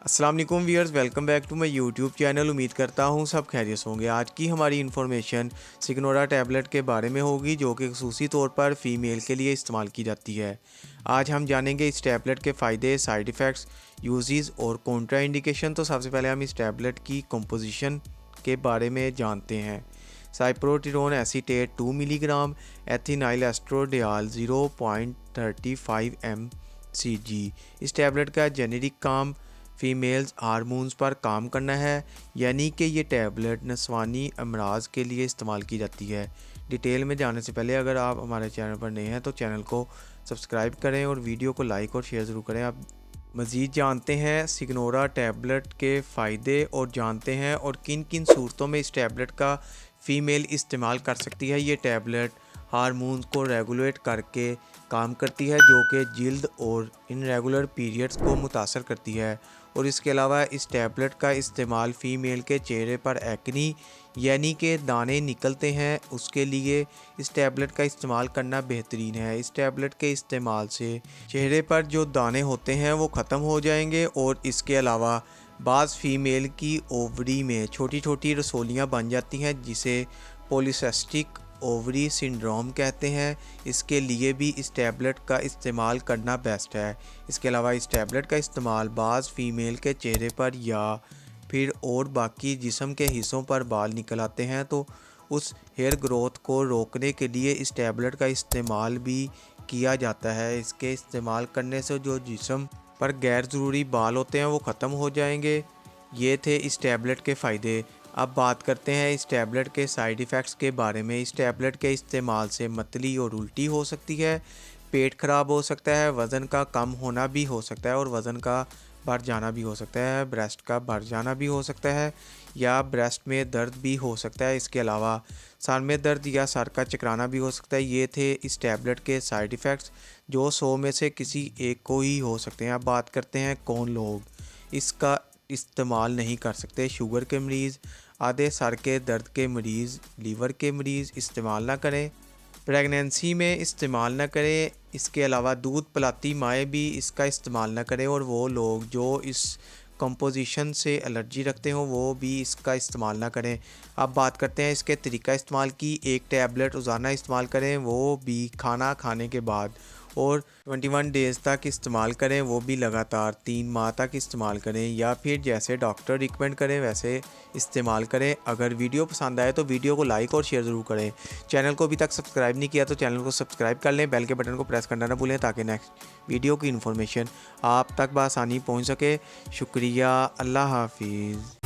अस्सलाम वालेकुम viewers, welcome back to my YouTube channel. उम्मीद करता हूँ सब खैरियत होंगे। आज की हमारी इन्फॉर्मेशन सिग्नोरा टैबलेट के बारे में होगी, जो कि ख़ुसूसी तौर पर फ़ीमेल के लिए इस्तेमाल की जाती है। आज हम जानेंगे इस टैबलेट के फ़ायदे, साइड इफ़ेक्ट्स, यूजेस और कॉन्ट्रा इंडिकेशन। तो सबसे पहले हम इस टैबलेट की कंपोजिशन के बारे में जानते हैं। साइप्रोटिरोन एसीटेट 2 मिलीग्राम, एथिनाइल एस्ट्रोडियाल 0.35 mcg। इस टैबलेट का जेनेरिक काम फ़ीमेल्स हार्मोन्स पर काम करना है, यानी कि ये टैबलेट नस्वानी अमराज के लिए इस्तेमाल की जाती है। डिटेल में जाने से पहले अगर आप हमारे चैनल पर नए हैं तो चैनल को सब्सक्राइब करें और वीडियो को लाइक और शेयर ज़रूर करें। आप मज़ीद जानते हैं सिग्नोरा टैबलेट के फ़ायदे और जानते हैं और किन किन सूरतों में इस टैबलेट का फ़ीमेल इस्तेमाल कर सकती है। ये टैबलेट हार्मोन्स को रेगुलेट करके काम करती है, जो कि जिल्द और इनरेगुलर पीरियड्स को मुतासर करती है। और इसके अलावा इस टैबलेट का इस्तेमाल फ़ीमेल के चेहरे पर एक्नी यानी कि दाने निकलते हैं, उसके लिए इस टैबलेट का इस्तेमाल करना बेहतरीन है। इस टैबलेट के इस्तेमाल से चेहरे पर जो दाने होते हैं वो ख़त्म हो जाएंगे। और इसके अलावा बाज़ फ़ीमेल की ओवरी में छोटी छोटी रसोलियाँ बन जाती हैं, जिसे पॉलीसिस्टिक ओवरी सिंड्रोम कहते हैं। इसके लिए भी इस टैबलेट का इस्तेमाल करना बेस्ट है। इसके अलावा इस टैबलेट का इस्तेमाल बाज़ फ़ीमेल के चेहरे पर या फिर और बाकी जिस्म के हिस्सों पर बाल निकल आते हैं तो उस हेयर ग्रोथ को रोकने के लिए इस टैबलेट का इस्तेमाल भी किया जाता है। इसके इस्तेमाल करने से जो जिस्म पर गैर ज़रूरी बाल होते हैं वो ख़त्म हो जाएंगे। ये थे इस टैबलेट के फ़ायदे। अब बात करते हैं इस टैबलेट के साइड इफ़ेक्ट्स के बारे में। इस टैबलेट के इस्तेमाल से मतली और उल्टी हो सकती है, पेट ख़राब हो सकता है, वज़न का कम होना भी हो सकता है और वज़न का बढ़ जाना भी हो सकता है, ब्रेस्ट का बढ़ जाना भी हो सकता है या ब्रेस्ट में दर्द भी हो सकता है। इसके अलावा सर में दर्द या सर का चकराना भी हो सकता है। ये थे इस टैबलेट के साइड इफ़ेक्ट्स, जो 100 में से किसी एक को ही हो सकते हैं। अब बात करते हैं कौन लोग इसका इस्तेमाल नहीं कर सकते। शुगर के मरीज़, आधे सर के दर्द के मरीज़, लीवर के मरीज़ इस्तेमाल ना करें, प्रेगनेंसी में इस्तेमाल ना करें। इसके अलावा दूध पिलाती माएँ भी इसका इस्तेमाल ना करें और वो लोग जो इस कंपोजिशन से एलर्जी रखते हो वो भी इसका इस्तेमाल ना करें। अब बात करते हैं इसके तरीका इस्तेमाल की। एक टैबलेट रोज़ाना इस्तेमाल करें, वो भी खाना खाने के बाद, और 21 डेज़ तक इस्तेमाल करें, वो भी लगातार 3 माह तक इस्तेमाल करें, या फिर जैसे डॉक्टर रिकमेंड करें वैसे इस्तेमाल करें। अगर वीडियो पसंद आए तो वीडियो को लाइक और शेयर ज़रूर करें। चैनल को अभी तक सब्सक्राइब नहीं किया तो चैनल को सब्सक्राइब कर लें, बेल के बटन को प्रेस करना ना भूलें ताकि नेक्स्ट वीडियो की इन्फॉर्मेशन आप तक बआसानी पहुँच सके। शुक्रिया, अल्लाह हाफिज़।